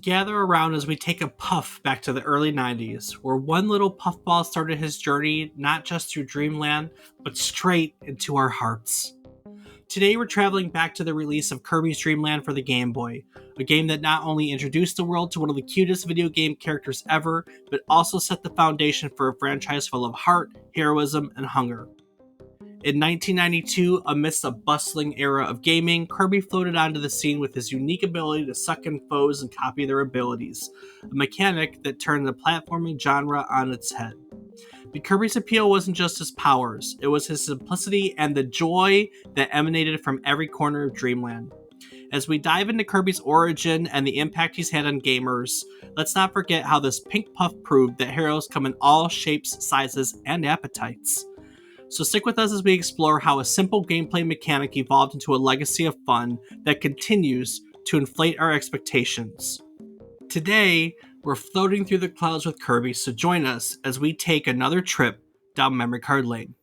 Gather around as we take a puff back to the early 90s, where one little puffball started his journey not just through Dreamland, but straight into our hearts. Today we're traveling back to the release of Kirby's Dream Land for the Game Boy, a game that not only introduced the world to one of the cutest video game characters ever, but also set the foundation for a franchise full of heart, heroism, and hunger. In 1992, amidst a bustling era of gaming, Kirby floated onto the scene with his unique ability to suck in foes and copy their abilities, a mechanic that turned the platforming genre on its head. But Kirby's appeal wasn't just his powers, it was his simplicity and the joy that emanated from every corner of Dreamland. As we dive into Kirby's origin and the impact he's had on gamers, let's not forget how this pink puff proved that heroes come in all shapes, sizes, and appetites. So stick with us as we explore how a simple gameplay mechanic evolved into a legacy of fun that continues to inflate our expectations. Today, we're floating through the clouds with Kirby, so join us as we take another trip down memory card lane.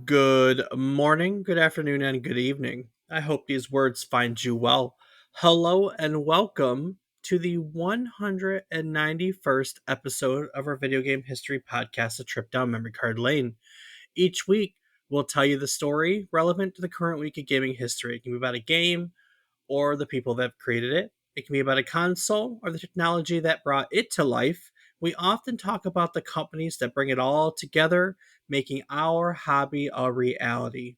Good morning, good afternoon, and good evening. I hope these words find you well. Hello and welcome to the 191st episode of our video game history podcast, A Trip Down Memory Card Lane. Each week, we'll tell you the story relevant to the current week of gaming history. It can be about a game or the people that have created it. It can be about a console or the technology that brought it to life. We often talk about the companies that bring it all together, making our hobby a reality.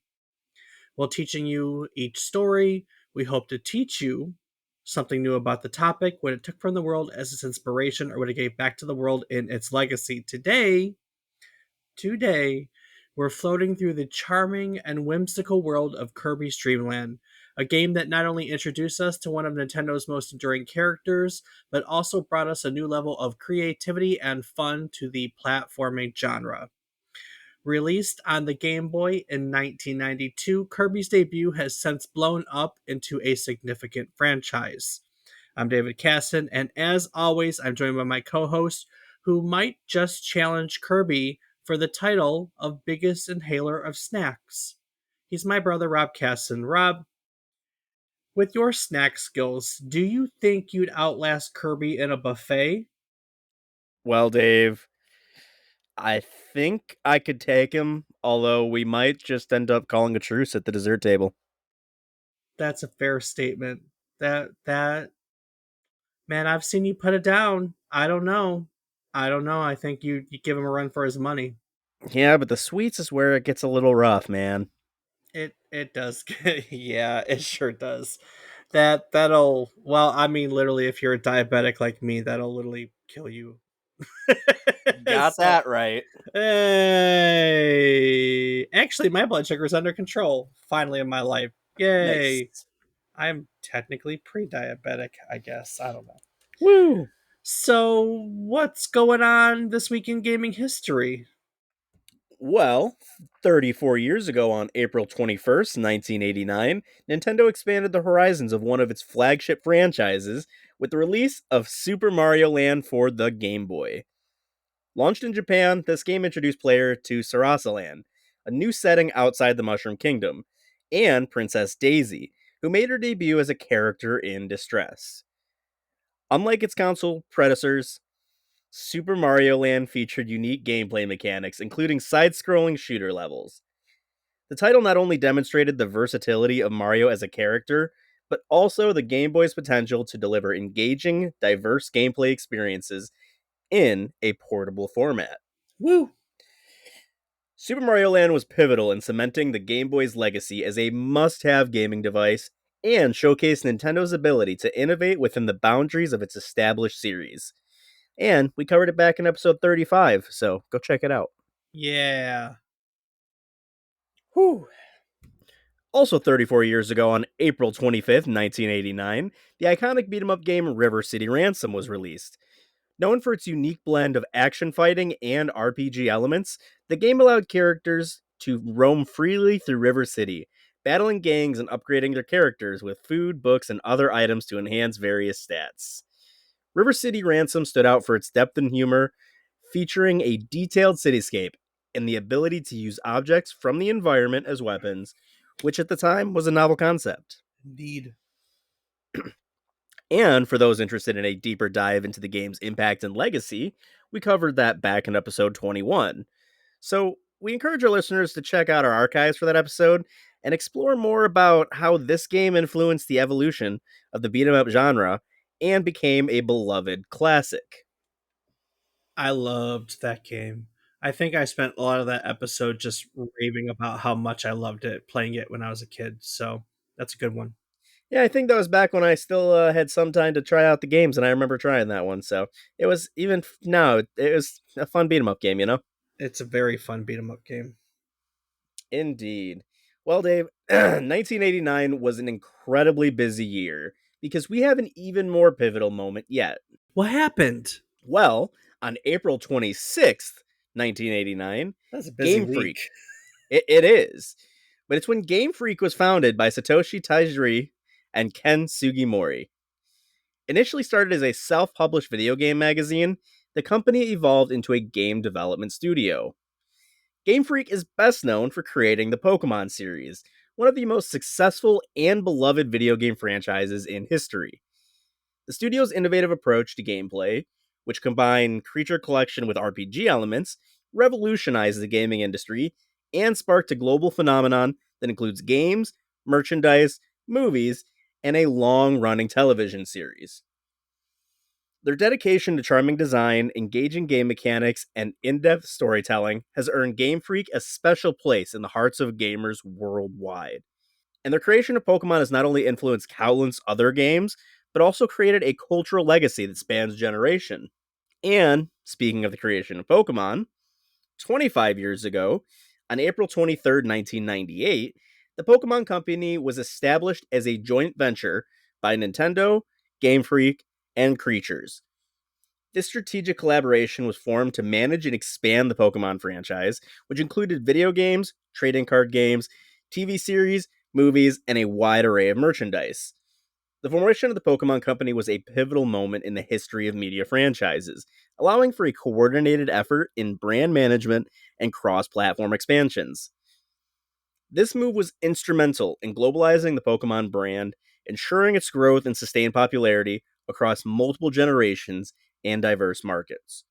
While teaching you each story, we hope to teach you something new about the topic, what it took from the world as its inspiration, or what it gave back to the world in its legacy. Today, we're floating through the charming and whimsical world of Kirby's Dream Land, a game that not only introduced us to one of Nintendo's most enduring characters, but also brought us a new level of creativity and fun to the platforming genre. Released on the Game Boy in 1992, Kirby's debut has since blown up into a significant franchise. I'm David Casson, and as always, I'm joined by my co-host, who might just challenge Kirby for the title of biggest inhaler of snacks. He's my brother, Rob Casson. Rob, with your snack skills, do you think you'd outlast Kirby in a buffet? Well, Dave, I think I could take him, although we might just end up calling a truce at the dessert table. That's a fair statement. That man, I've seen you put it down. I don't know. I think you give him a run for his money. Yeah, but the sweets is where it gets a little rough, man. It does. Yeah, it sure does. That'll, well, I mean, literally, if you're a diabetic like me, that'll literally kill you. Got So, that right. hey, actually, my blood sugar is under control. Finally, in my life, yay! Nice. I'm technically pre-diabetic, I guess. I don't know. Woo! So, what's going on this week in gaming history? Well, 34 years ago on April 21st, 1989, Nintendo expanded the horizons of one of its flagship franchises with the release of Super Mario Land for the Game Boy. Launched in Japan, this game introduced player to Sarasa Land, a new setting outside the Mushroom Kingdom, and Princess Daisy, who made her debut as a character in distress. Unlike its console predecessors, Super Mario Land featured unique gameplay mechanics, including side-scrolling shooter levels. The title not only demonstrated the versatility of Mario as a character, but also the Game Boy's potential to deliver engaging, diverse gameplay experiences in a portable format. Woo! Super Mario Land was pivotal in cementing the Game Boy's legacy as a must-have gaming device and showcased Nintendo's ability to innovate within the boundaries of its established series. And we covered it back in episode 35, so go check it out. Yeah. Whew. Also 34 years ago on April 25th, 1989, the iconic beat-em-up game River City Ransom was released. Known for its unique blend of action fighting and RPG elements, the game allowed characters to roam freely through River City, battling gangs and upgrading their characters with food, books, and other items to enhance various stats. River City Ransom stood out for its depth and humor, featuring a detailed cityscape and the ability to use objects from the environment as weapons, which at the time was a novel concept. Indeed. And for those interested in a deeper dive into the game's impact and legacy, we covered that back in episode 21. So we encourage our listeners to check out our archives for that episode and explore more about how this game influenced the evolution of the beat 'em up genre and became a beloved classic. I loved that game. I think I spent a lot of that episode just raving about how much I loved it, playing it when I was a kid. So that's a good one. Yeah, I think that was back when I still had some time to try out the games, and I remember trying that one. So it was now it was a fun beat 'em up game, you know. It's a very fun beat 'em up game. Indeed. Well, Dave, 1989 was an incredibly busy year because we have an even more pivotal moment yet. What happened? Well, on April 26th, 1989, That's a busy Game week. Freak. It is. But it's when Game Freak was founded by Satoshi Tajiri and Ken Sugimori. Initially started as a self-published video game magazine, the company evolved into a game development studio. Game Freak is best known for creating the Pokemon series, one of the most successful and beloved video game franchises in history. The studio's innovative approach to gameplay, which combined creature collection with RPG elements, revolutionized the gaming industry and sparked a global phenomenon that includes games, merchandise, movies, and a long running television series. Their dedication to charming design, engaging game mechanics, and in depth storytelling has earned Game Freak a special place in the hearts of gamers worldwide. And their creation of Pokemon has not only influenced countless other games, but also created a cultural legacy that spans generation. And speaking of the creation of Pokemon, 25 years ago, on April 23rd, 1998, the Pokemon Company was established as a joint venture by Nintendo, Game Freak, and Creatures. This strategic collaboration was formed to manage and expand the Pokemon franchise, which included video games, trading card games, TV series, movies, and a wide array of merchandise. The formation of the Pokemon Company was a pivotal moment in the history of media franchises, allowing for a coordinated effort in brand management and cross platform expansions. This move was instrumental in globalizing the Pokemon brand, ensuring its growth and sustained popularity across multiple generations and diverse markets.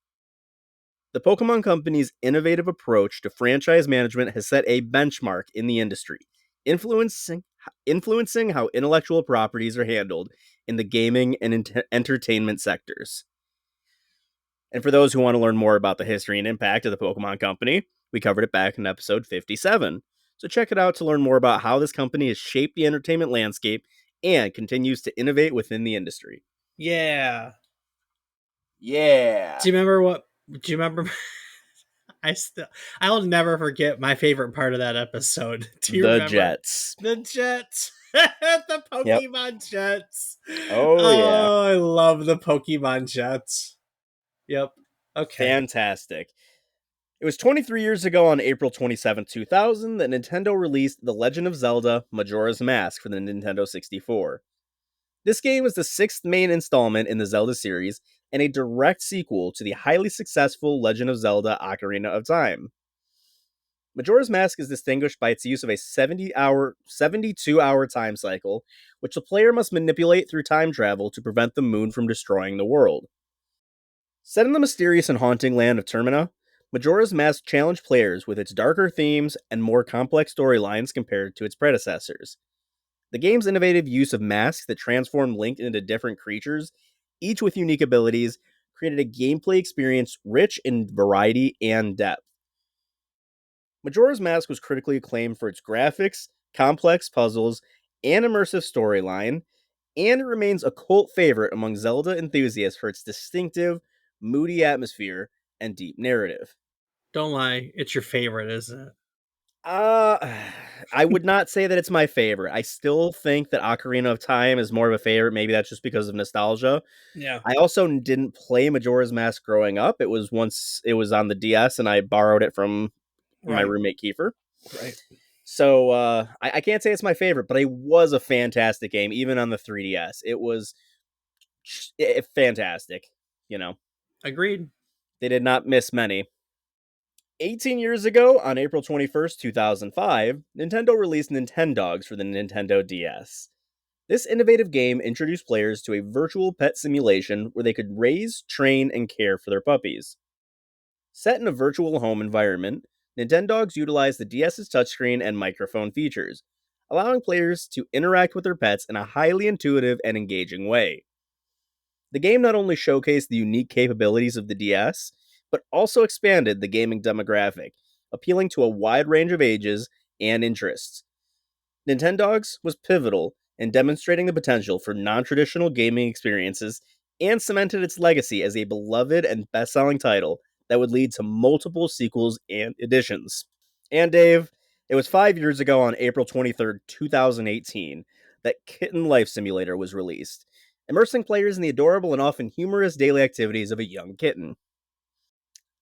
The Pokemon Company's innovative approach to franchise management has set a benchmark in the industry, influencing, influencing how intellectual properties are handled in the gaming and entertainment sectors. And for those who want to learn more about the history and impact of the Pokemon Company, we covered it back in episode 57. So check it out to learn more about how this company has shaped the entertainment landscape and continues to innovate within the industry. Yeah. Yeah. Do you remember what? Do you remember? I'll never forget my favorite part of that episode. Do you The remember? Jets. The Jets. The Yep. Pokemon Jets. Oh, yeah. I love the Pokemon Jets. Yep. Okay. Fantastic. It was 23 years ago on April 27, 2000, that Nintendo released The Legend of Zelda Majora's Mask for the Nintendo 64. This game is the sixth main installment in the Zelda series and a direct sequel to the highly successful Legend of Zelda Ocarina of Time. Majora's Mask is distinguished by its use of a 72-hour time cycle, which the player must manipulate through time travel to prevent the moon from destroying the world. Set in the mysterious and haunting land of Termina, Majora's Mask challenged players with its darker themes and more complex storylines compared to its predecessors. The game's innovative use of masks that transform Link into different creatures, each with unique abilities, created a gameplay experience rich in variety and depth. Majora's Mask was critically acclaimed for its graphics, complex puzzles, and immersive storyline, and it remains a cult favorite among Zelda enthusiasts for its distinctive, moody atmosphere and deep narrative. Don't lie. It's your favorite, isn't it? Uh, I would not say that it's my favorite. I still think that Ocarina of Time is more of a favorite. Maybe that's just because of nostalgia. Yeah. I also didn't play Majora's Mask growing up. It was on the DS, and I borrowed it from my Right. roommate Kiefer. Right. So I can't say it's my favorite, but it was a fantastic game, even on the 3DS. It was fantastic. You know, Agreed. they did not miss many. 18 years ago, on April 21st, 2005, Nintendo released Nintendogs for the Nintendo DS. This innovative game introduced players to a virtual pet simulation where they could raise, train, and care for their puppies. Set in a virtual home environment, Nintendogs utilized the DS's touchscreen and microphone features, allowing players to interact with their pets in a highly intuitive and engaging way. The game not only showcased the unique capabilities of the DS, but also expanded the gaming demographic, appealing to a wide range of ages and interests. Nintendogs was pivotal in demonstrating the potential for non traditional gaming experiences and cemented its legacy as a beloved and best selling title that would lead to multiple sequels and editions. And Dave, it was 5 years ago on April 23rd, 2018, that Kitten Life Simulator was released, immersing players in the adorable and often humorous daily activities of a young kitten.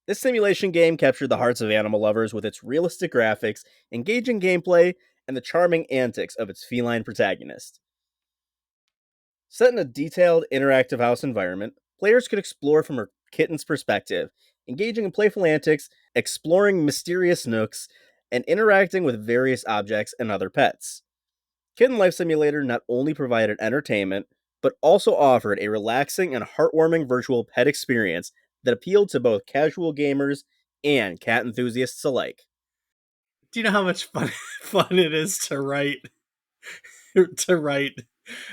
This simulation game captured the hearts of animal lovers with its realistic graphics, engaging gameplay, and the charming antics of its feline protagonist. Set in a detailed, interactive house environment, players could explore from a kitten's perspective, engaging in playful antics, exploring mysterious nooks, and interacting with various objects and other pets. Kitten Life Simulator not only provided entertainment, but also offered a relaxing and heartwarming virtual pet experience that appealed to both casual gamers and cat enthusiasts alike. Do you know how much fun it is to write to write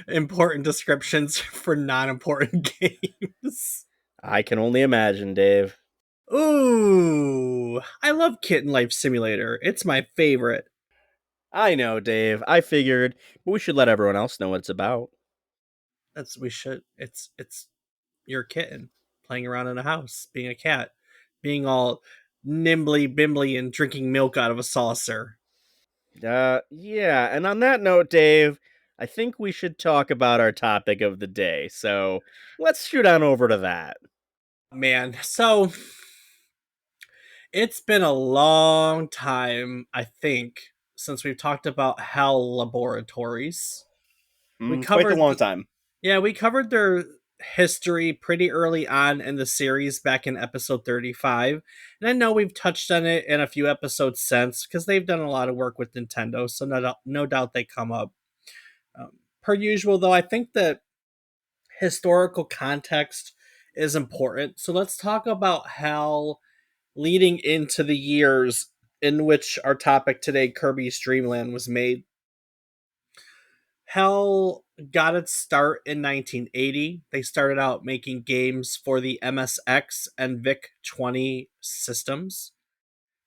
important descriptions for non-important games? I can only imagine, Dave. Ooh, I love Kitten Life Simulator. It's my favorite. I know, Dave. I figured, but we should let everyone else know what it's about. That's we should. It's your kitten playing around in a house, being a cat, being all nimbly bimbly and drinking milk out of a saucer. Yeah, and on that note, Dave, I think we should talk about our topic of the day. So let's shoot on over to that. Man, so it's been a long time, I think, since we've talked about HAL Laboratories. We Quite the covered long time. Yeah, we covered their history pretty early on in the series back in episode 35. And I know we've touched on it in a few episodes since because they've done a lot of work with Nintendo, so no doubt they come up. Per usual, though, I think that historical context is important. So let's talk about how leading into the years in which our topic today, Kirby's Dream Land, was made. HAL got its start in 1980. They started out making games for the MSX and VIC-20 systems.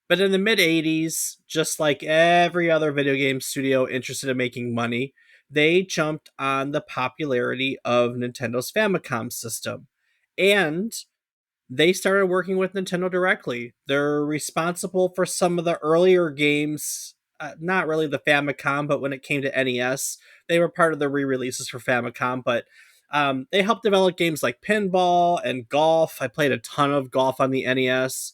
But in the mid 80s, just like every other video game studio interested in making money, they jumped on the popularity of Nintendo's Famicom system. And they started working with Nintendo directly. They're responsible for some of the earlier games, not really the Famicom, but when it came to NES, they were part of the re-releases for Famicom. But they helped develop games like Pinball and Golf. I played a ton of Golf on the NES.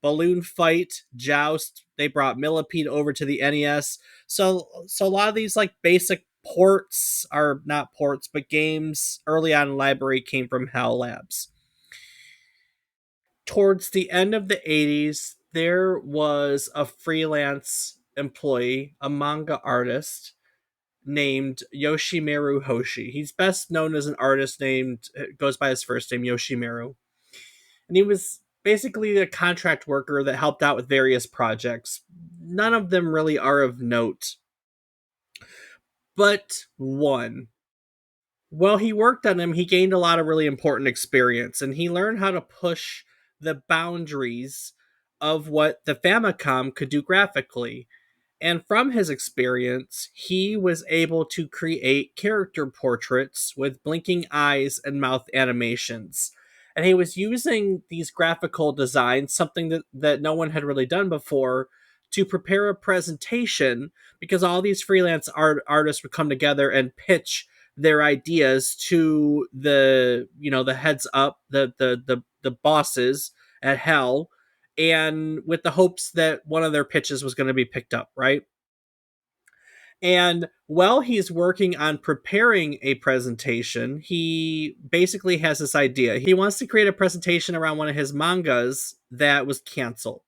Balloon Fight, Joust. They brought Millipede over to the NES. So a lot of these like basic ports are not ports, but games early on in library came from HAL Labs. Towards the end of the 80s, there was a freelance employee, a manga artist named Yoshimaru Hoshi. He's best known as an artist named, goes by his first name, Yoshimaru. And he was basically a contract worker that helped out with various projects. None of them really are of note, but one. While he worked on them, he gained a lot of really important experience and he learned how to push the boundaries of what the Famicom could do graphically. And from his experience, he was able to create character portraits with blinking eyes and mouth animations. And he was using these graphical designs, something that no one had really done before, to prepare a presentation because all these freelance artists would come together and pitch their ideas to the heads up, the bosses at HAL, and with the hopes that one of their pitches was going to be picked up, right? And while he's working on preparing a presentation, he basically has this idea. He wants to create a presentation around one of his mangas that was canceled.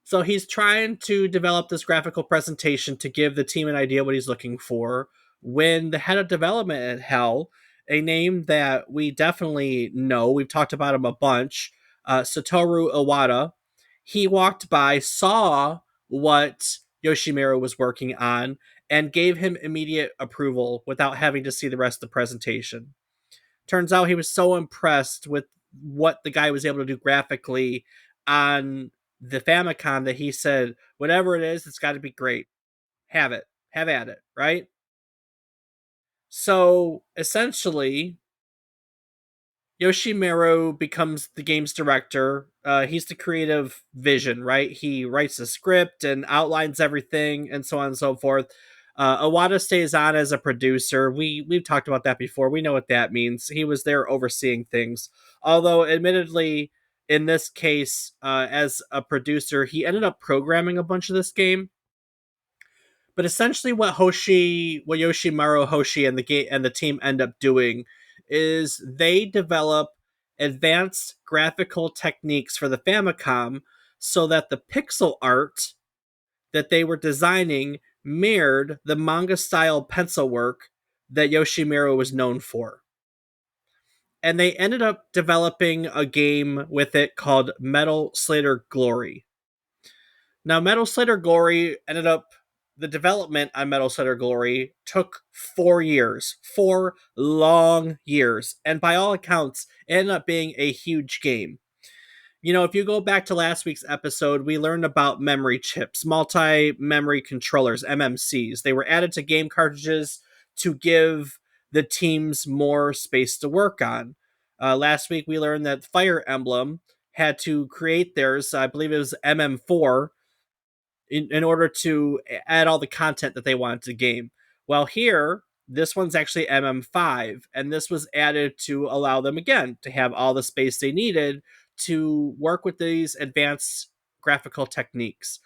So he's trying to develop this graphical presentation to give the team an idea what he's looking for. When the head of development at HAL, a name that we definitely know, we've talked about him a bunch, Satoru Iwata, he walked by, saw what Yoshimitsu was working on, and gave him immediate approval without having to see the rest of the presentation. Turns out he was so impressed with what the guy was able to do graphically on the Famicom that he said, whatever it is, it's got to be great. Have it. Have at it, right? So essentially, Yoshimitsu becomes the game's director. He's the creative vision, right? He writes the script and outlines everything, and so on and so forth. Iwata stays on as a producer. We've talked about that before. We know what that means. He was there overseeing things. Although, admittedly, in this case, as a producer, he ended up programming a bunch of this game. But essentially, what Yoshimaru Hoshi and the team end up doing is they develop advanced graphical techniques for the Famicom so that the pixel art that they were designing mirrored the manga style pencil work that Yoshimitsu was known for. And they ended up developing a game with it called Metal Slater Glory. Now, Metal Slater Glory ended up, the development on Metal Slater Glory took 4 years, 4 long years. And by all accounts, it ended up being a huge game. You know, if you go back to last week's episode, we learned about memory chips, multi memory controllers, MMCs. They were added to game cartridges to give the teams more space to work on. Last week, we learned that Fire Emblem had to create theirs, I believe it was MM4, in order to add all the content that they wanted to the game. Well, here, this one's actually MM5, and this was added to allow them, again, to have all the space they needed to work with these advanced graphical techniques.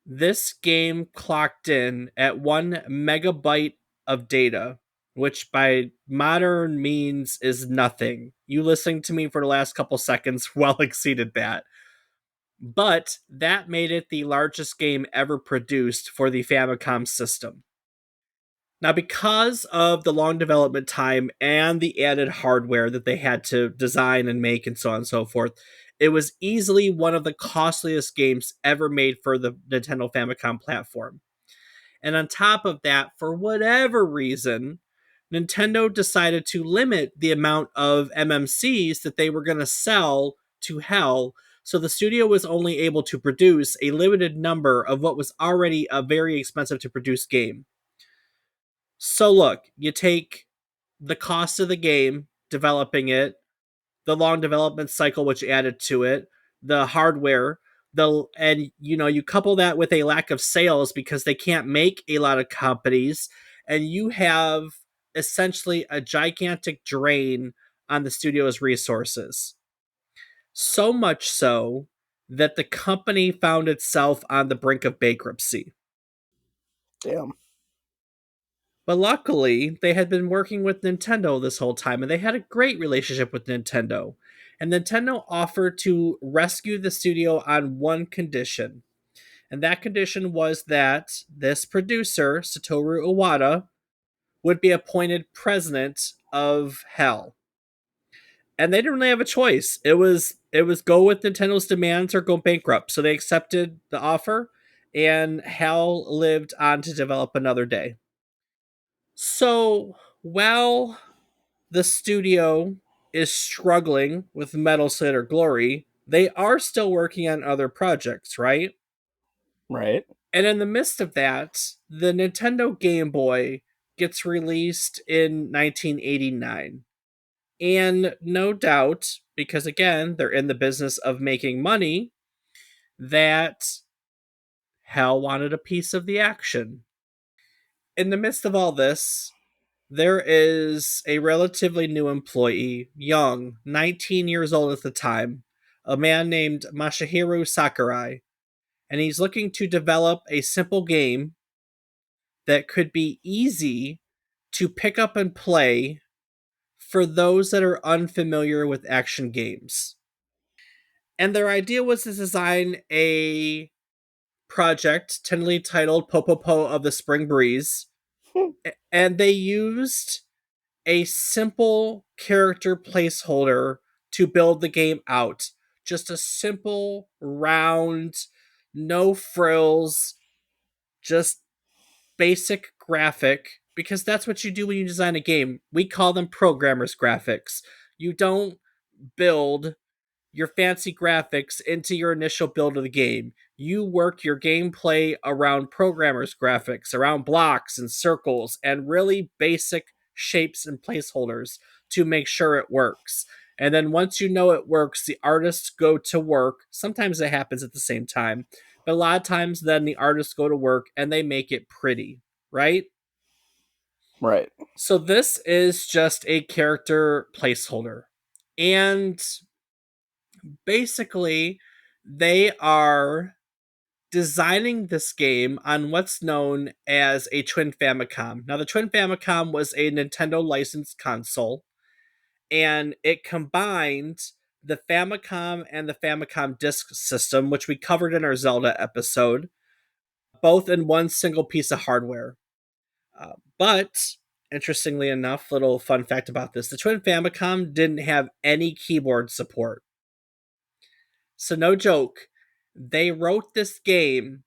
This game clocked in at 1 megabyte of data, which by modern means is nothing. You listening to me for the last couple seconds well exceeded that. But that made it the largest game ever produced for the Famicom system. Now, because of the long development time and the added hardware that they had to design and make and so on and so forth, it was easily one of the costliest games ever made for the Nintendo Famicom platform. And on top of that, for whatever reason, Nintendo decided to limit the amount of MMCs that they were going to sell to HAL. So the studio was only able to produce a limited number of what was already a very expensive to produce game. So look, you take the cost of the game, developing it, the long development cycle which added to it, the hardware, you couple that with a lack of sales because they can't make a lot of companies, and you have essentially a gigantic drain on the studio's resources. So much so that the company found itself on the brink of bankruptcy. Damn. But luckily, they had been working with Nintendo this whole time, and they had a great relationship with Nintendo. And Nintendo offered to rescue the studio on one condition. And that condition was that this producer, Satoru Iwata, would be appointed president of HAL. And they didn't really have a choice. It was go with Nintendo's demands or go bankrupt. So they accepted the offer, and HAL lived on to develop another day. So while the studio is struggling with Metal Slayer Glory, they are still working on other projects, right? Right. And in the midst of that, the Nintendo Game Boy gets released in 1989. And no doubt, because again, they're in the business of making money, that HAL wanted a piece of the action. In the midst of all this, there is a relatively new employee, young, 19 years old at the time, a man named Masahiro Sakurai, and he's looking to develop a simple game that could be easy to pick up and play for those that are unfamiliar with action games. And their idea was to design a project tentatively titled Popopo of the Spring Breeze, and they used a simple character placeholder to build the game out. Just a simple, round, no frills, just basic graphic, because that's what you do when you design a game. We call them programmers' graphics. You don't build your fancy graphics into your initial build of the game. You work your gameplay around programmers' graphics, around blocks and circles, and really basic shapes and placeholders to make sure it works. And then once you know it works, the artists go to work. Sometimes it happens at the same time, but a lot of times then the artists go to work and they make it pretty, right? Right. So this is just a character placeholder. And basically, they are designing this game on what's known as a Twin Famicom. Now, the Twin Famicom was a Nintendo licensed console, and it combined the Famicom and the Famicom Disk System, which we covered in our Zelda episode, both in one single piece of hardware. But interestingly enough, little fun fact about this: the Twin Famicom didn't have any keyboard support. So no joke, they wrote this game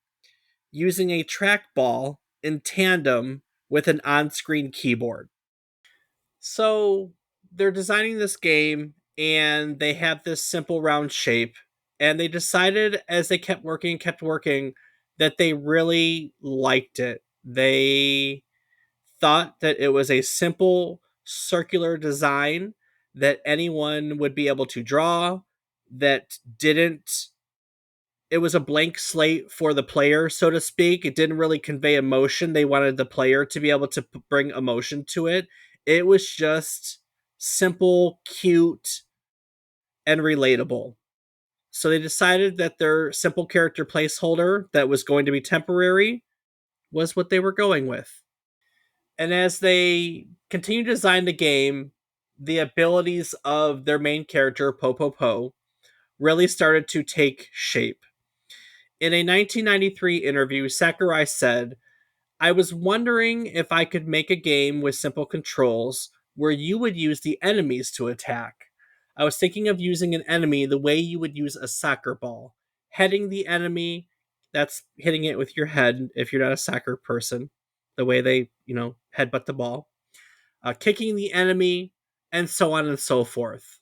using a trackball in tandem with an on-screen keyboard. So they're designing this game and they have this simple round shape, and they decided as they kept working that they really liked it. They thought that it was a simple circular design that anyone would be able to draw, that didn't it was a blank slate for the player, so to speak. It didn't really convey emotion. They wanted the player to be able to bring emotion to it. It was just simple, cute, and relatable. So they decided that their simple character placeholder that was going to be temporary was what they were going with. And as they continue to design the game, the abilities of their main character, Popopo, really started to take shape. In a 1993 interview, Sakurai said, "I was wondering if I could make a game with simple controls where you would use the enemies to attack. I was thinking of using an enemy the way you would use a soccer ball. Heading the enemy, that's hitting it with your head if you're not a soccer person, the way they, headbutt the ball. Kicking the enemy, and so on and so forth."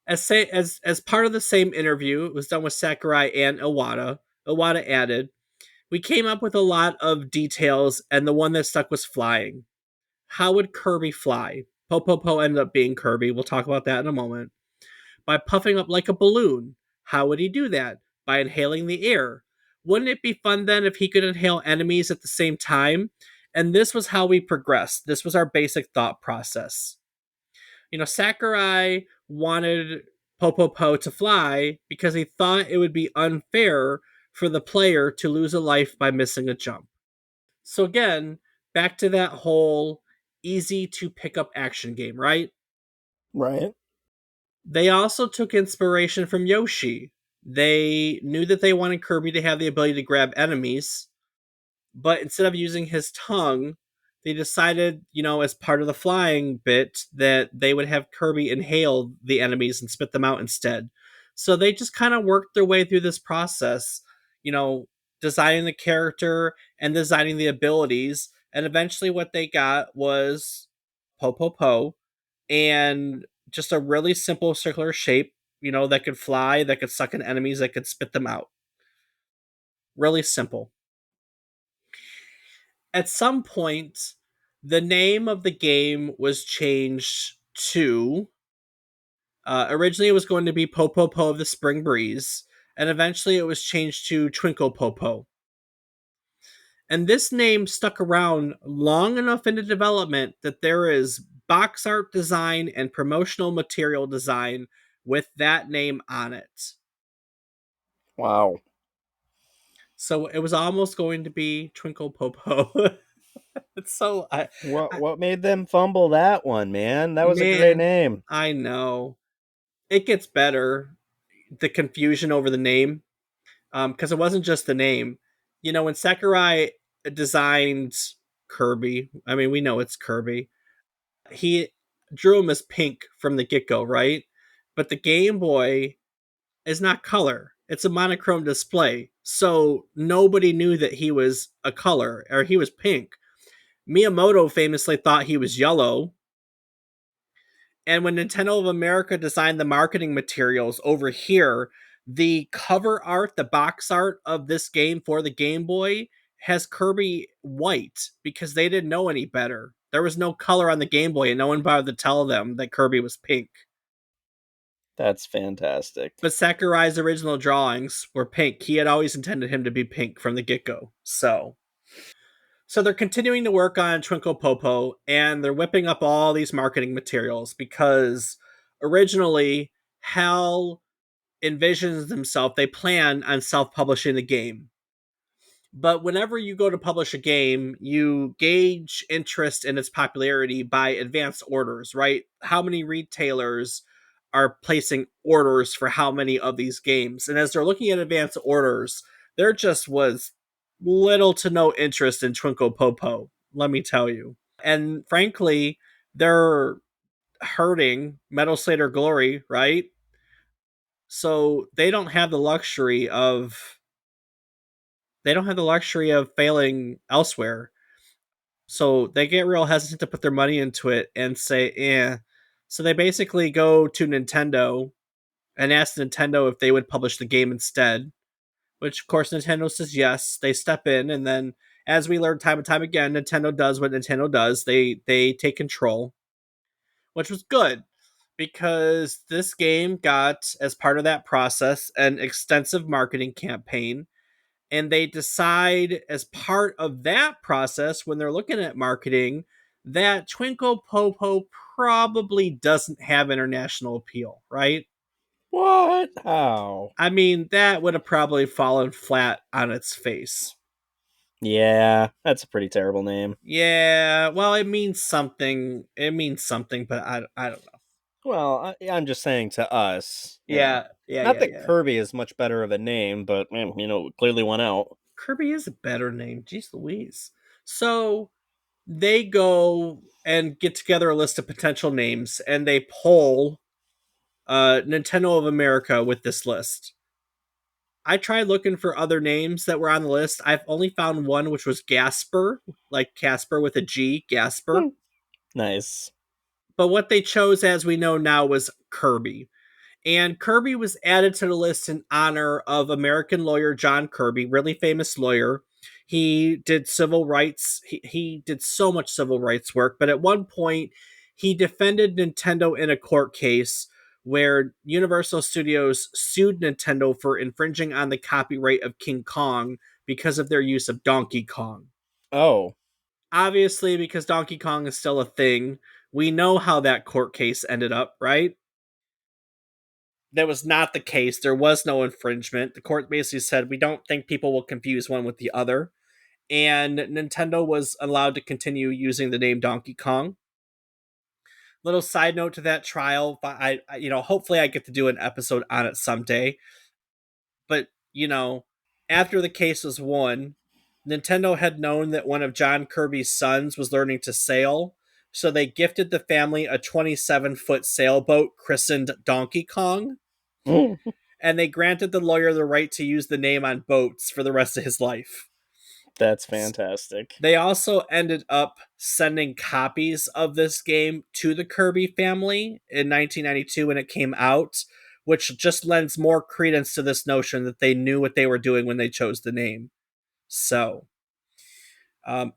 As part of the same interview, it was done with Sakurai and Iwata. Iwata added, "We came up with a lot of details, and the one that stuck was flying. How would Kirby fly?" Popopo ended up being Kirby. We'll talk about that in a moment. "By puffing up like a balloon. How would he do that? By inhaling the air. Wouldn't it be fun then if he could inhale enemies at the same time?" And this was how we progressed. This was our basic thought process. Sakurai wanted Popopo to fly because he thought it would be unfair for the player to lose a life by missing a jump. So again, back to that whole easy to pick up action game, right? Right. They also took inspiration from Yoshi. They knew that they wanted Kirby to have the ability to grab enemies, but instead of using his tongue, they decided, as part of the flying bit, that they would have Kirby inhale the enemies and spit them out instead. So they just kind of worked their way through this process, you know, designing the character and designing the abilities. And eventually, what they got was Po and just a really simple circular shape, that could fly, that could suck in enemies, that could spit them out. Really simple. At some point, the name of the game was changed to. Originally, it was going to be Popo of the Spring Breeze, and eventually, it was changed to Twinkle Popo. And this name stuck around long enough into development that there is box art design and promotional material design with that name on it. Wow. So it was almost going to be Twinkle Popo. It's so I What made them fumble that one, man? That was a great man, name. I know. It gets better. The confusion over the name, because it wasn't just the name. You know, when Sakurai designed Kirby, I mean, we know it's Kirby. He drew him as pink from the get go, right? But the Game Boy is not color. It's a monochrome display. So nobody knew that he was a color or he was pink. Miyamoto famously thought he was yellow. And when Nintendo of America designed the marketing materials over here, the cover art, the box art of this game for the Game Boy has Kirby white because they didn't know any better. There was no color on the Game Boy, and no one bothered to tell them that Kirby was pink. That's fantastic. But Sakurai's original drawings were pink. He had always intended him to be pink from the get go. So they're continuing to work on Twinkle Popo, and they're whipping up all these marketing materials because originally HAL envisions themselves, they plan on self publishing the game. But whenever you go to publish a game, you gauge interest in its popularity by advanced orders, right? How many retailers are placing orders for how many of these games? And as they're looking at advanced orders, there just was little to no interest in Twinkle Popo, let me tell you. And frankly, they're hurting Metal Slater Glory, right? So they don't have the luxury of failing elsewhere. So they get real hesitant to put their money into it and say, eh. So they basically go to Nintendo and ask Nintendo if they would publish the game instead, which of course Nintendo says yes. They step in, and then as we learn time and time again, Nintendo does what Nintendo does. They take control, which was good because this game got, as part of that process, an extensive marketing campaign. And they decide, as part of that process, when they're looking at marketing, that Twinkle Popo probably doesn't have international appeal, right? What? How? I mean, that would have probably fallen flat on its face. Yeah, that's a pretty terrible name. Yeah, well, it means something. It means something, but I don't know. Well, I'm just saying to us, Yeah, yeah, not yeah, that yeah. Kirby is much better of a name, but man, it clearly won out. Kirby is a better name. Jeez Louise. So they go and get together a list of potential names and they poll Nintendo of America with this list. I tried looking for other names that were on the list. I've only found one, which was Gasper, like Casper with a G, Gasper. Hmm. Nice. But what they chose, as we know now, was Kirby. And Kirby was added to the list in honor of American lawyer John Kirby, really famous lawyer. He did civil rights. He did so much civil rights work, but at one point, he defended Nintendo in a court case where Universal Studios sued Nintendo for infringing on the copyright of King Kong because of their use of Donkey Kong. Oh, Obviously, because Donkey Kong is still a thing, we know how that court case ended up, right? That was not the case. There was no infringement. The court basically said, we don't think people will confuse one with the other. And Nintendo was allowed to continue using the name Donkey Kong. Little side note to that trial, hopefully I get to do an episode on it someday. But, after the case was won, Nintendo had known that one of John Kirby's sons was learning to sail, so they gifted the family a 27-foot sailboat christened Donkey Kong, and they granted the lawyer the right to use the name on boats for the rest of his life. that's fantastic. They also ended up sending copies of this game to the Kirby family in 1992 when it came out, which just lends more credence to this notion that they knew what they were doing when they chose the name. So,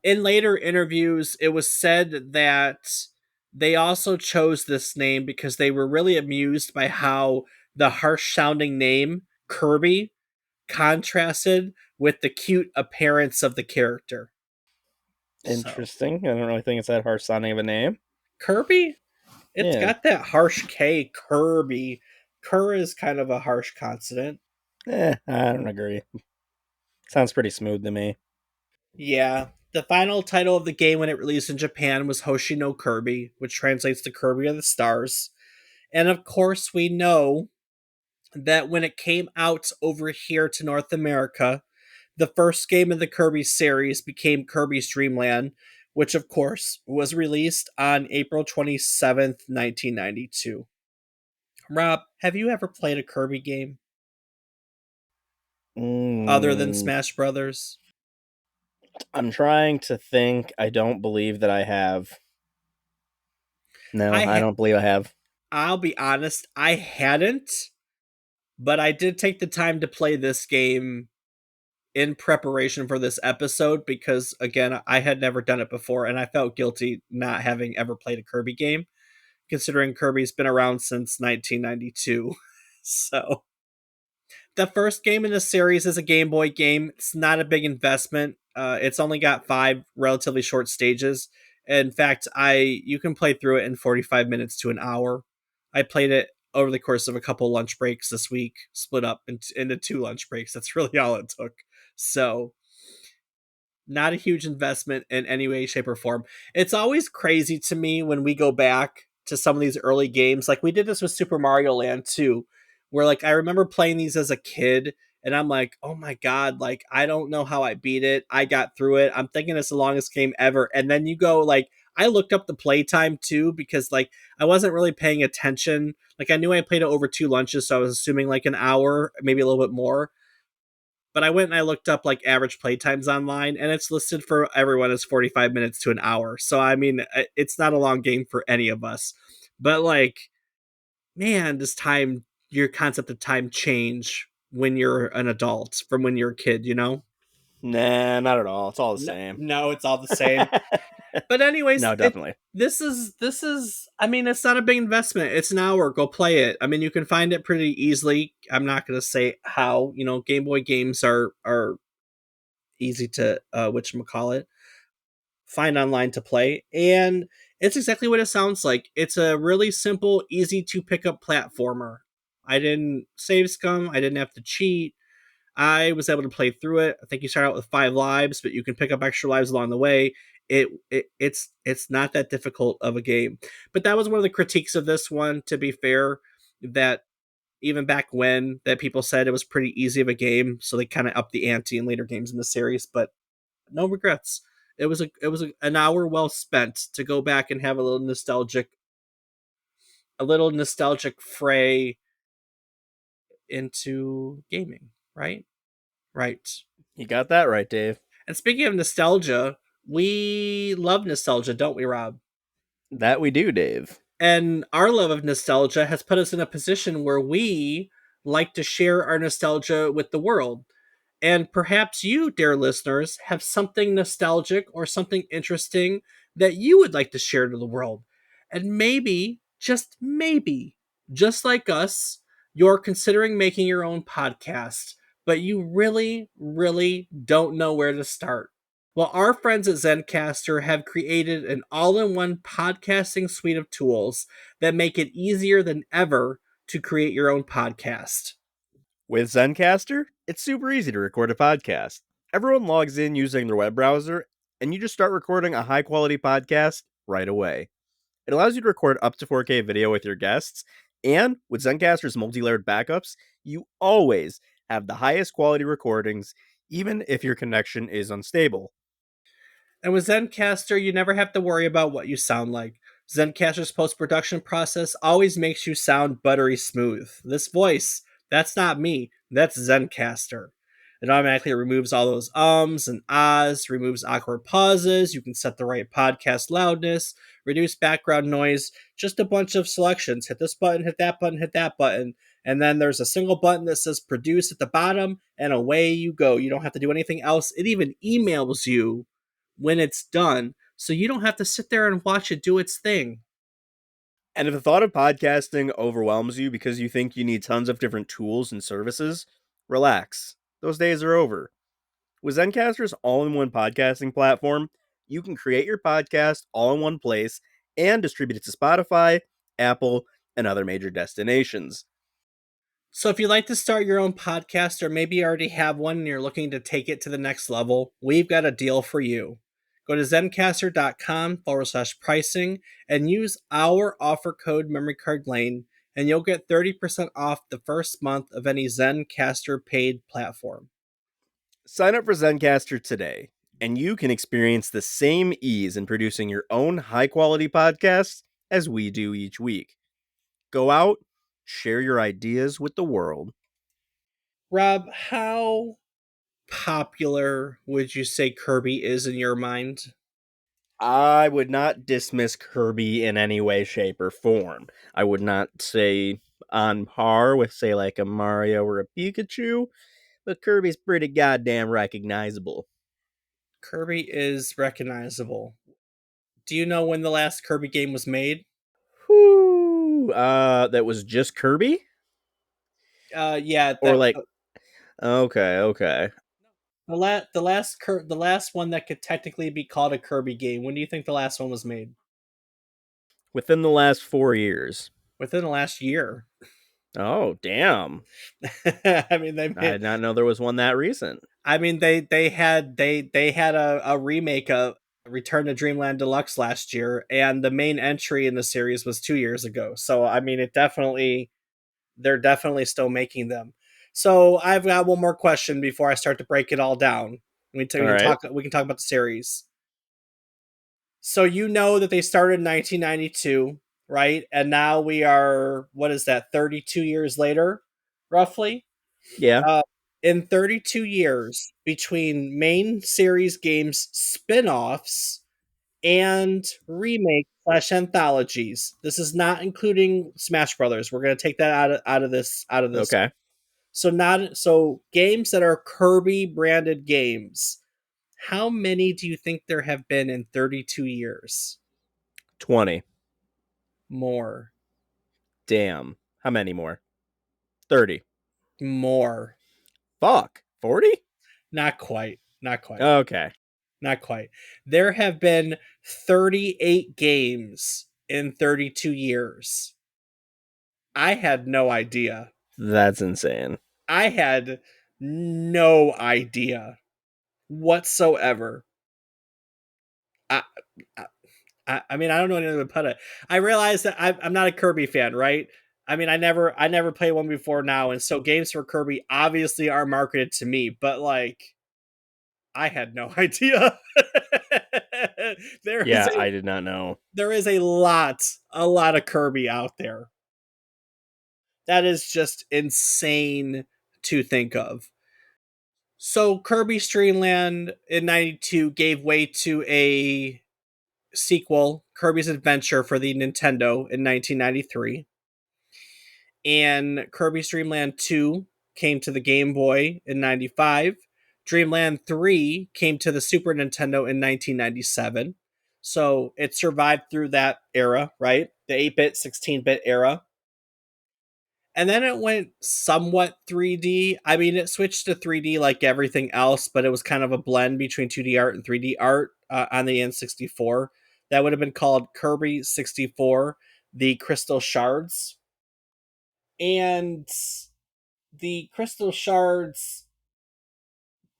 in later interviews, it was said that they also chose this name because they were really amused by how the harsh sounding name, Kirby, contrasted with the cute appearance of the character. So, Interesting. I don't really think it's that harsh sounding of a name. Kirby, it's Yeah. got that harsh K, Kirby. Cur is kind of a harsh consonant. I don't agree. Sounds pretty smooth to me. Yeah. The final title of the game when it released in Japan was Hoshi no Kirby, which translates to Kirby of the Stars. And of course, we know that when it came out over here to North America, the first game in the Kirby series became Kirby's Dream Land, which of course was released on April 27th, 1992. Rob, have you ever played a Kirby game other than Mm, Smash Brothers? I'm trying to think. I don't believe that I have. No, I I ha- don't believe I have. I'll be honest, I hadn't, but I did take the time to play this game in preparation for this episode because again, I had never done it before and I felt guilty not having ever played a Kirby game considering Kirby's been around since 1992. So, the first game in the series is a Game Boy game. It's not a big investment. It's only got 5 relatively short stages. In fact, I you can play through it in 45 minutes to an hour. I played it over the course of a couple lunch breaks this week, split up into 2 lunch breaks. That's really all it took. So, not a huge investment in any way, shape, or form. It's always crazy to me when we go back to some of these early games. Like we did this with Super Mario Land too, where like I remember playing these as a kid and I'm like, oh my God, like I don't know how I beat it. I got through it. I'm thinking it's the longest game ever. And then you go like, I looked up the playtime too because like I wasn't really paying attention. Like I knew I played it over 2 lunches, so I was assuming like an hour, maybe a little bit more, but I went and I looked up like average play times online, and it's listed for everyone as 45 minutes to an hour. So I mean, it's not a long game for any of us. But like, man, does time your concept of time change when you're an adult from when you're a kid? You know? Nah, not at all. It's all the No, same. no, it's all the same. But anyways, No, definitely. this is. I mean, it's not a big investment. It's an hour. Go play it. I mean, you can find it pretty easily. I'm not going to say how. You know, Game Boy games are easy to whatchamacallit, find online to play. And it's exactly what it sounds like. It's a really simple, easy to pick up platformer. I didn't save scum, I didn't have to cheat. I was able to play through it. I think you start out with 5 lives, but you can pick up extra lives along the way. It's not that difficult of a game. But that was one of the critiques of this one, to be fair, that even back when that people said it was pretty easy of a game, so they kind of upped the ante in later games in the series. But no regrets. An hour well spent to go back and have a little nostalgic fray into gaming, right? Right. You got that right, Dave. And speaking of nostalgia, we love nostalgia, don't we, Rob? That we do, Dave. And our love of nostalgia has put us in a position where we like to share our nostalgia with the world. And perhaps you, dear listeners, have something nostalgic or something interesting that you would like to share to the world. And maybe, just like us, you're considering making your own podcast, but you really, really don't know where to start. Well, our friends at Zencaster have created an all in one podcasting suite of tools that make it easier than ever to create your own podcast. With Zencaster, it's super easy to record a podcast. Everyone logs in using their web browser, and you just start recording a high quality podcast right away. It allows you to record up to 4K video with your guests, and with Zencaster's multi layered backups, you always have the highest quality recordings, even if your connection is unstable. And with Zencaster, you never have to worry about what you sound like. Zencaster's post production process always makes you sound buttery smooth. This voice, that's not me, that's Zencaster. It automatically removes all those ums and ahs, removes awkward pauses. You can set the right podcast loudness, reduce background noise, just a bunch of selections. Hit this button, hit that button, hit that button. And then there's a single button that says produce at the bottom, and away you go. You don't have to do anything else. It even emails you when it's done, so you don't have to sit there and watch it do its thing. And if the thought of podcasting overwhelms you because you think you need tons of different tools and services, relax. Those days are over. With Zencaster's all in one podcasting platform, you can create your podcast all in one place and distribute it to Spotify, Apple, and other major destinations. So if you'd like to start your own podcast or maybe you already have one and you're looking to take it to the next level, we've got a deal for you. Go to zencaster.com/pricing and use our offer code memory card lane, and you'll get 30% off the first month of any Zencaster paid platform. Sign up for Zencaster today, and you can experience the same ease in producing your own high quality podcasts as we do each week. Go out, share your ideas with the world. Rob, how popular would you say Kirby is in your mind? I would not dismiss Kirby in any way, shape, or form. I would not say on par with, say, like a Mario or a Pikachu, but Kirby's pretty goddamn recognizable. Kirby is recognizable. Do you know when the last Kirby game was made? Whoo! That was just Kirby? Yeah, Or like, okay, okay. the last one that could technically be called a Kirby game. When do you think the last one was made? Within the last 4 years. Within the last year. Oh, damn. I mean, I did not know there was one that recent. they had a remake of Return to Dreamland Deluxe last year, and the main entry in the series was 2 years ago. So I mean, they're definitely still making them. So I've got one more question before I start to break it all down. All right. We can talk about the series. So you know that they started in 1992, right? And now we are, what is that, 32 years later, roughly? Yeah. Uh, in 32 years between main series games spin-offs and remake slash anthologies. This is not including Smash Brothers. We're going to take that out of this. Okay. So games that are Kirby branded games. How many do you think there have been in 32 years? 20. More. Damn. How many more? 30. More. Fuck. 40? Not quite. Not quite. Okay. Not quite. There have been 38 games in 32 years. I had no idea. That's insane. I had no idea whatsoever. I, I mean, I don't know any other way to put it. I realized that I'm not a Kirby fan, right? I mean, I never played one before now, and so games for Kirby obviously are marketed to me. But like, I had no idea. there is Yeah, a I did not know. there is a lot of Kirby out there. That is just insane to think of. So Kirby Streamland in 92 gave way to a sequel, Kirby's Adventure for the Nintendo in 1993. And Kirby's Dream Land 2 came to the Game Boy in 95. Dreamland 3 came to the Super Nintendo in 1997. So it survived through that era, right? The 8-bit, 16-bit era. And then it went somewhat 3D. I mean, it switched to 3D like everything else, but it was kind of a blend between 2D art and 3D art on the N64. That would have been called Kirby 64, the Crystal Shards. And the Crystal Shards,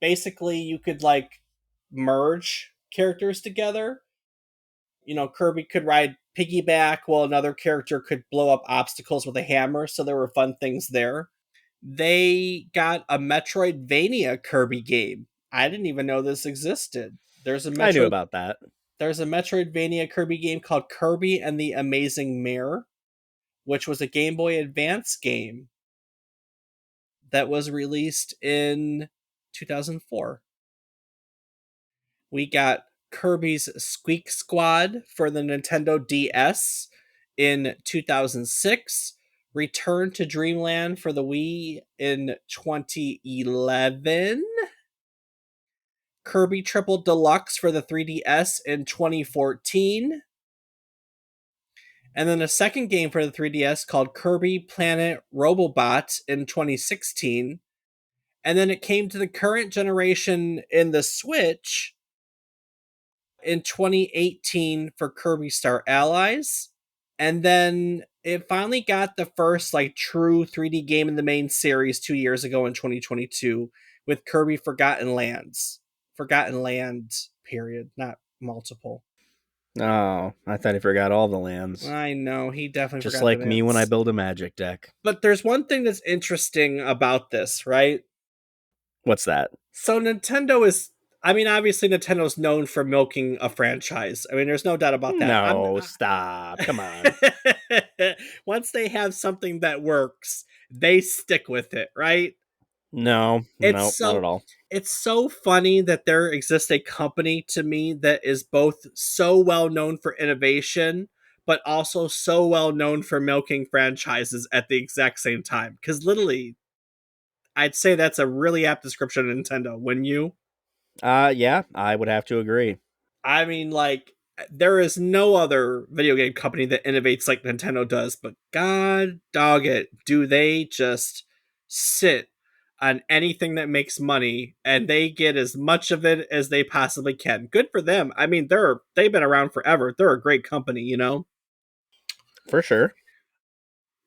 basically, you could like merge characters together. You know, Kirby could ride piggyback while another character could blow up obstacles with a hammer. So there were fun things there. They got a Metroidvania Kirby game. I didn't even know this existed. I knew about that. There's a Metroidvania Kirby game called Kirby and the Amazing Mirror, which was a Game Boy Advance game that was released in 2004. We got Kirby's Squeak Squad for the Nintendo DS in 2006. Return to Dreamland for the Wii in 2011. Kirby Triple Deluxe for the 3DS in 2014. And then a second game for the 3DS called Kirby Planet Robobot in 2016. And then it came to the current generation in the Switch in 2018 for Kirby Star Allies. And then it finally got the first like true 3D game in the main series 2 years ago in 2022 with Kirby Forgotten Lands. Forgotten Land, period. Not multiple. Oh, I thought he forgot all the lands. I know, he definitely Just forgot the like me when I lands. build a magic deck. But there's one thing that's interesting about this, right? What's that? So Nintendo is, I mean, obviously Nintendo's known for milking a franchise. I mean, there's no doubt about that. No, stop. Come on. Once they have something that works, they stick with it, right? No, It's no, not at so all. it's so funny that there exists a company to me that is both so well known for innovation but also so well known for milking franchises at the exact same time. Cuz literally I'd say that's a really apt description of Nintendo, wouldn't you? Yeah, I would have to agree. I mean, like, there is no other video game company that innovates like Nintendo does, but god dog it, do they just sit on anything that makes money and they get as much of it as they possibly can. Good for them. I mean, they've been around forever. They're a great company, you know? For sure.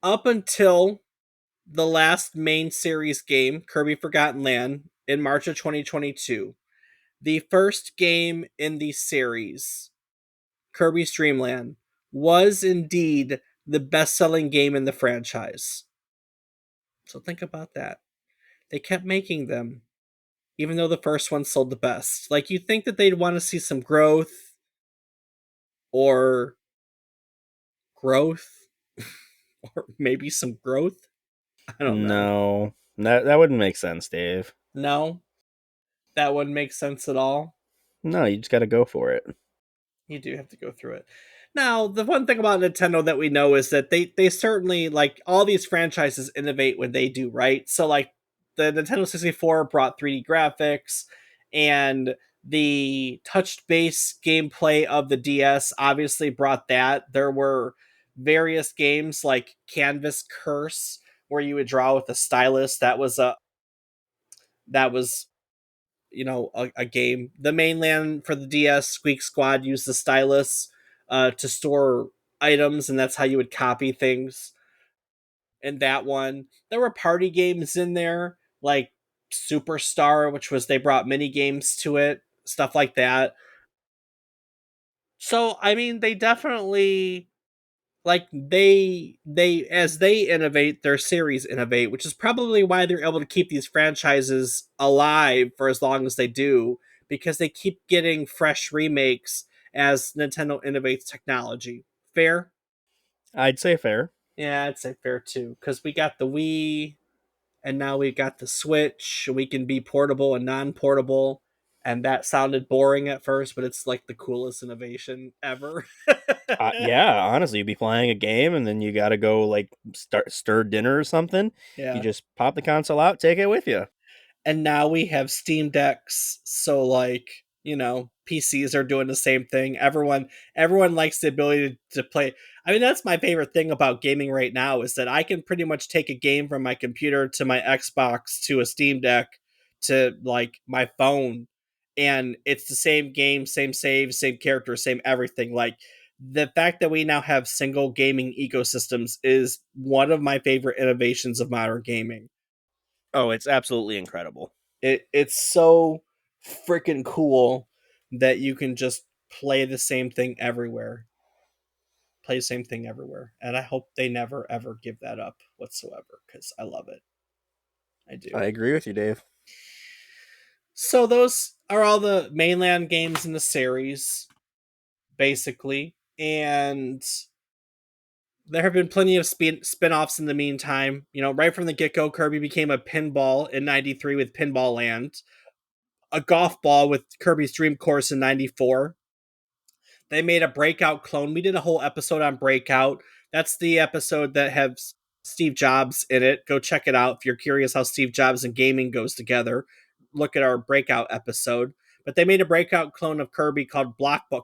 Up until the last main series game, Kirby Forgotten Land, in March of 2022, the first game in the series, Kirby's Dream Land, was indeed the best selling game in the franchise. So think about that. They kept making them, even though the first one sold the best. Like, you'd think that they'd want to see some or growth, or maybe some growth. I don't know. No, that wouldn't make sense, Dave. No, that wouldn't make sense at all. No, you just got to go for it. You do have to go through it. Now, the one thing about Nintendo that we know is that they certainly, like, all these franchises innovate when they do, right? So like the Nintendo 64 brought 3D graphics, and the touch based gameplay of the DS obviously brought that. There were various games like Canvas Curse where you would draw with a stylus. That was a game. The mainland for the DS, Squeak Squad, used the stylus to store items, and that's how you would copy things. In that one, there were party games in there, like Superstar, which was they brought mini games to it, stuff like that. So I mean, they definitely, like, they as they innovate, their series innovate, which is probably why they're able to keep these franchises alive for as long as they do, because they keep getting fresh remakes as Nintendo innovates technology. Fair? I'd say fair. Yeah, I'd say fair too, because we got the Wii, and now we got the Switch. We can be portable and non-portable, and that sounded boring at first, but it's like the coolest innovation ever. Yeah, honestly, you'd be playing a game and then you got to go like start stir dinner or something. You Yeah. just pop the console out, take it with you. And now we have Steam Decks, so, like, PCs are doing the same thing. Everyone likes the ability to play. I mean, that's my favorite thing about gaming right now, is that I can pretty much take a game from my computer to my Xbox to a Steam Deck to, like, my phone, and it's the same game, same save, same character, same everything. Like, the fact that we now have single gaming ecosystems is one of my favorite innovations of modern gaming. Oh, it's absolutely incredible. It's so freaking cool that you can just play the same thing everywhere. Play the same thing everywhere. And I hope they never ever give that up whatsoever, because I love it. I I do. agree with you, Dave. So those are all the mainland games in the series, basically. And there have been plenty of spin-offs in the meantime. Right from the get-go, Kirby became a pinball in 93 with Pinball Land, a golf ball with Kirby's Dream Course in 94. They made a Breakout clone. We did a whole episode on Breakout. That's the episode that has Steve Jobs in it. Go check it out if you're curious how Steve Jobs and gaming goes together. Look at our Breakout episode. But they made a Breakout clone of Kirby called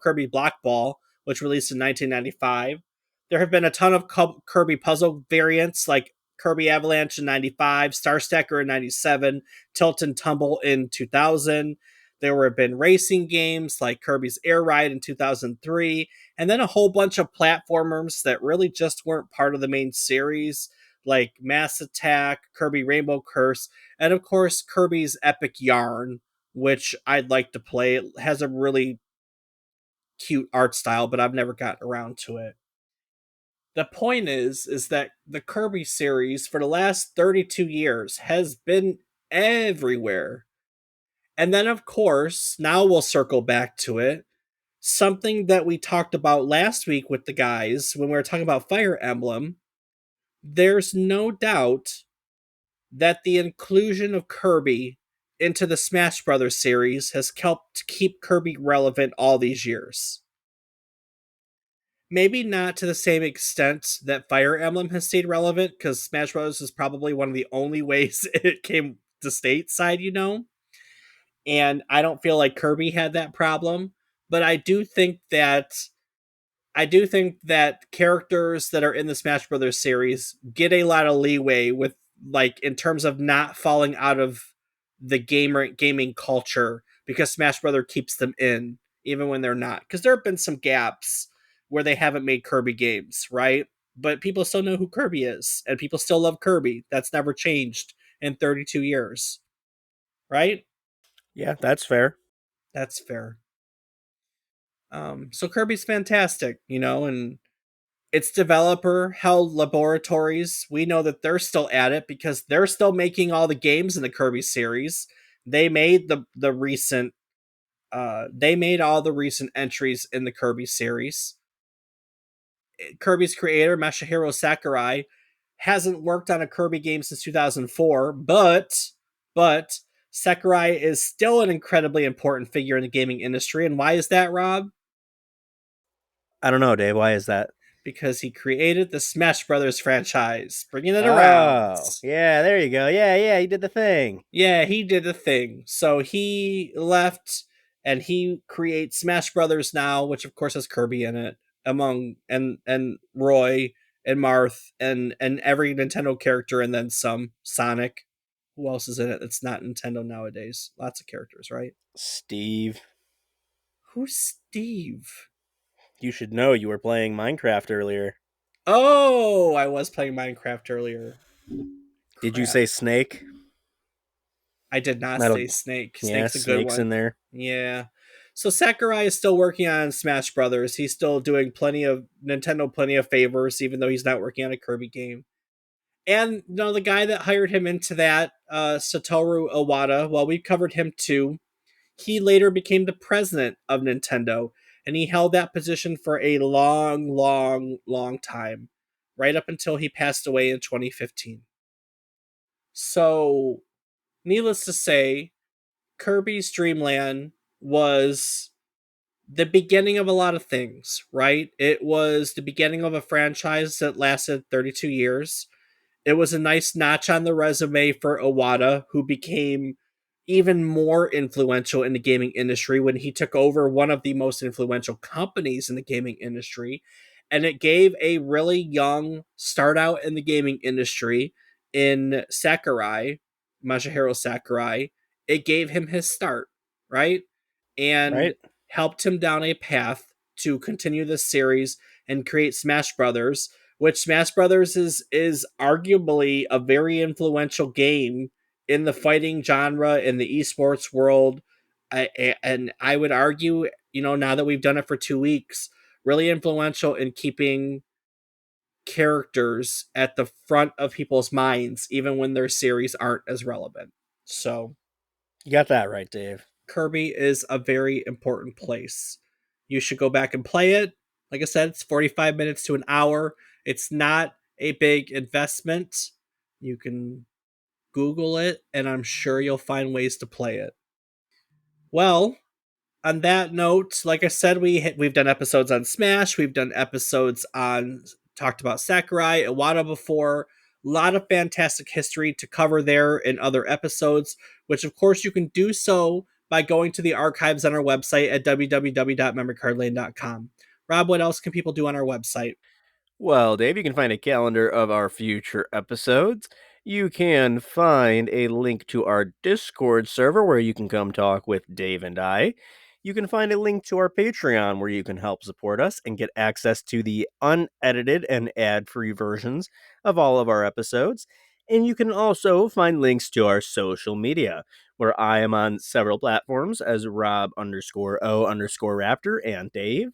Kirby Block Ball, which released in 1995. There have been a ton of Kirby puzzle variants, like Kirby Avalanche in 95, Star Stacker in 97, Tilt and Tumble in 2000. There have been racing games like Kirby's Air Ride in 2003, and then a whole bunch of platformers that really just weren't part of the main series, like Mass Attack, Kirby Rainbow Curse, and of course Kirby's Epic Yarn, which I'd like to play. It has a really cute art style, but I've never gotten around to it. The point is that the Kirby series for the last 32 years has been everywhere. And then, of course, now we'll circle back to it. Something that we talked about last week with the guys when we were talking about Fire Emblem, there's no doubt that the inclusion of Kirby into the Smash Brothers series has helped keep Kirby relevant all these years. Maybe not to the same extent that Fire Emblem has stayed relevant, because Smash Bros. Is probably one of the only ways it came to stateside, And I don't feel like Kirby had that problem, but I do think that characters that are in the Smash Brothers series get a lot of leeway with, like, in terms of not falling out of the gaming culture, because Smash Brothers keeps them in even when they're not. Because there have been some gaps where they haven't made Kirby games, right? But people still know who Kirby is, and people still love Kirby. That's never changed in 32 years, right? Yeah, that's fair. That's fair. So Kirby's fantastic, and its developer, HAL Laboratories, we know that they're still at it because they're still making all the games in the Kirby series. They made they made all the recent entries in the Kirby series. Kirby's creator, Masahiro Sakurai, hasn't worked on a Kirby game since 2004, but Sakurai is still an incredibly important figure in the gaming industry. And why is that, Rob? I don't know, Dave. Why is that? Because he created the Smash Brothers franchise, bringing it around. Oh, yeah, there you go. Yeah, yeah, he did the thing. Yeah, he did the thing. So he left and he creates Smash Brothers now, which of course has Kirby in it, among and Roy and Marth and every Nintendo character and then some. Sonic. Who else is in it that's not Nintendo nowadays? Lots of characters, right? Steve, Who's Steve? you should know you were playing Minecraft earlier. Oh, I was playing Minecraft earlier. Did you Crap. say Snake? I did not That'll, say Snake. yeah, Snake's a good Snake's in one. there. Yeah. So Sakurai is still working on Smash Brothers. He's still doing plenty of favors, even though he's not working on a Kirby game. And the guy that hired him into that, Satoru Iwata, well, we covered him too. He later became the president of Nintendo, and he held that position for a long, long, long time, right up until he passed away in 2015. So, needless to say, Kirby's Dream Land was the beginning of a lot of things, right? It was the beginning of a franchise that lasted 32 years. It was a nice notch on the resume for Iwata, who became even more influential in the gaming industry when he took over one of the most influential companies in the gaming industry. And it gave a really young start out in the gaming industry in Sakurai, Masahiro Sakurai. It gave him his start, right? And Right? helped him down a path to continue this series and create Smash Brothers, which Smash Brothers is arguably a very influential game in the fighting genre in the esports world. And I would argue, now that we've done it for 2 weeks, really influential in keeping characters at the front of people's minds, even when their series aren't as relevant. So You got that right, Dave. Kirby is a very important place. You should go back and play it. Like I said, it's 45 minutes to an hour. It's not a big investment. You can Google it, and I'm sure you'll find ways to play it. Well, on that note, like I said, we've done episodes on Smash. We've done episodes on talked about Sakurai, Iwata before. A lot of fantastic history to cover there in other episodes, which of course you can do so by going to the archives on our website at www.memorycardlane.com. Rob, what else can people do on our website? Well, Dave, you can find a calendar of our future episodes. You can find a link to our Discord server where you can come talk with Dave and I. You can find a link to our Patreon where you can help support us and get access to the unedited and ad free versions of all of our episodes. And you can also find links to our social media, where I am on several platforms as Rob underscore O underscore Raptor and Dave.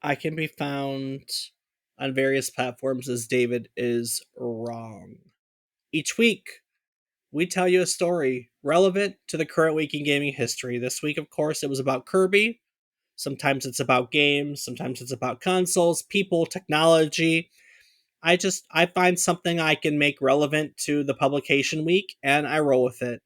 I can be found on various platforms as David is wrong. Each week, we tell you a story relevant to the current week in gaming history. This week, of course, it was about Kirby. Sometimes it's about games, sometimes it's about consoles, people, technology. I find something I can make relevant to the publication week and I roll with it.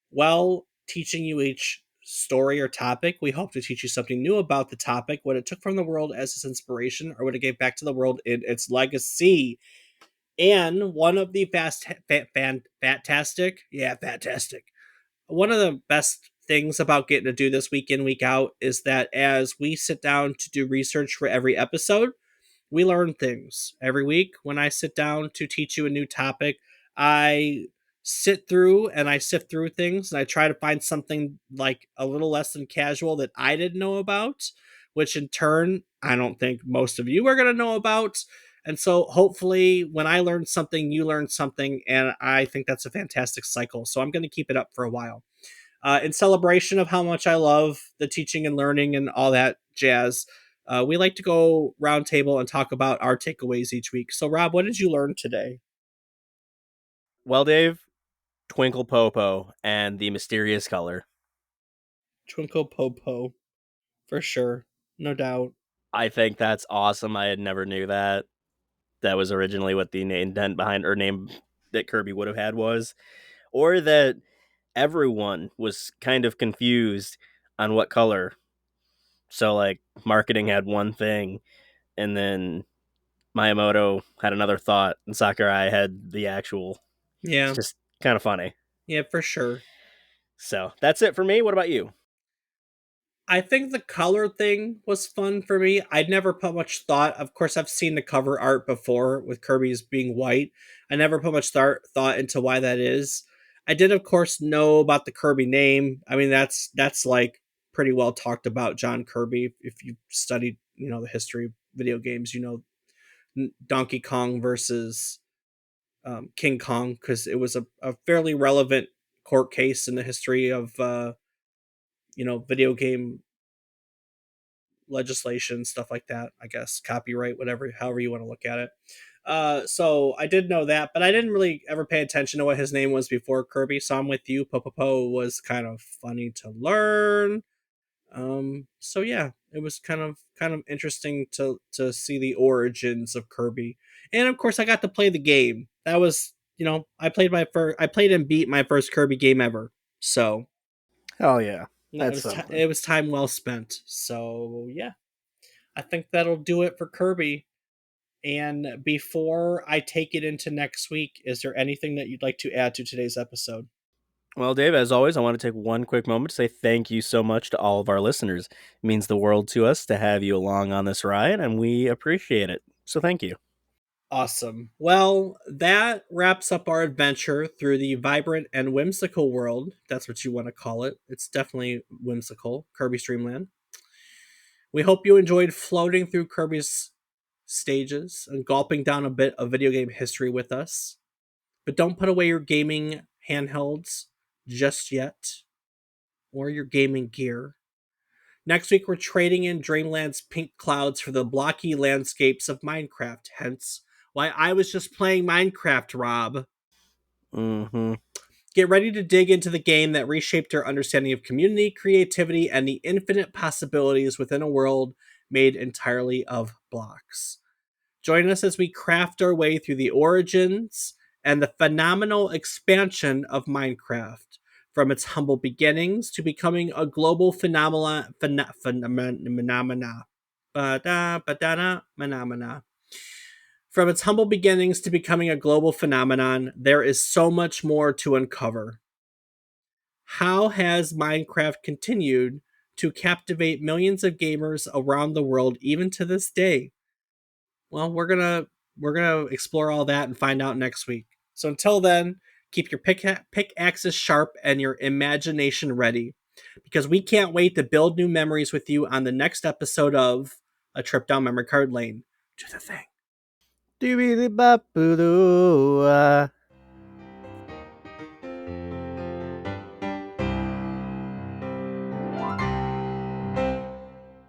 While teaching you each story or topic, we hope to teach you something new about the topic, what it took from the world as its inspiration, or what it gave back to the world in its legacy. And one of the fantastic. One of the best things about getting to do this week in, week out is that as we sit down to do research for every episode, we learn things every week. When I sit down to teach you a new topic, I sit through and I sift through things and I try to find something like a little less than casual that I didn't know about, which in turn, I don't think most of you are going to know about. And so hopefully when I learn something, you learn something. And I think that's a fantastic cycle. So I'm going to keep it up for a while. In celebration of how much I love the teaching and learning and all that jazz, we like to go roundtable and talk about our takeaways each week. So, Rob, what did you learn today? Well, Dave, Twinkle Popo and the mysterious color. Twinkle Popo, for sure, no doubt. I think that's awesome. I had never knew that. That was originally what the intent behind or name that Kirby would have had was, or that everyone was kind of confused on what color. So like marketing had one thing, and then Miyamoto had another thought, and Sakurai had the actual. It's Yeah, just kind of funny. yeah, for sure. So that's it for me. What about you? I think the color thing was fun for me. I'd never put much thought. Of course, I've seen the cover art before with Kirby's being white. I never put much thought into why that is. I did, of course, know about the Kirby name. I mean, that's like pretty well talked about. John Kirby. If you studied, the history of video games, Donkey Kong versus King Kong because it was a fairly relevant court case in the history of video game legislation, stuff like that, I guess, copyright, whatever, however you want to look at it. So I did know that, but I didn't really ever pay attention to what his name was before Kirby. So I'm with you. Popopo was kind of funny to learn. So yeah, it was kind of interesting to see the origins of Kirby, and of course I got to play the game. That was I played and beat my first Kirby game ever. So Oh yeah, it that's was something. it was time well spent. So yeah, I think that'll do it for Kirby. And before I take it into next week, is there anything that you'd like to add to today's episode? Well, Dave, as always, I want to take one quick moment to say thank you so much to all of our listeners. It means the world to us to have you along on this ride, and we appreciate it. So thank you. Awesome. Well, that wraps up our adventure through the vibrant and whimsical world. That's what you want to call it. It's definitely whimsical, Kirby's Dream Land. We hope you enjoyed floating through Kirby's stages and gulping down a bit of video game history with us. But don't put away your gaming handhelds just yet, or your gaming gear. Next week, we're trading in Dreamland's pink clouds for the blocky landscapes of Minecraft. Hence, why I was just playing Minecraft, Rob. Mm-hmm. Get ready to dig into the game that reshaped our understanding of community, creativity, and the infinite possibilities within a world made entirely of blocks. Join us as we craft our way through the origins and the phenomenal expansion of Minecraft, from its humble beginnings to becoming a global phenomena. Phenomena. From its humble beginnings to becoming a global phenomenon, there is so much more to uncover. How has Minecraft continued to captivate millions of gamers around the world even to this day? Well, we're gonna explore all that and find out next week. So until then, keep your pickaxes sharp and your imagination ready, because we can't wait to build new memories with you on the next episode of A Trip Down Memory Card Lane. Do the thing. Doobie-dee-bop-boo-doo.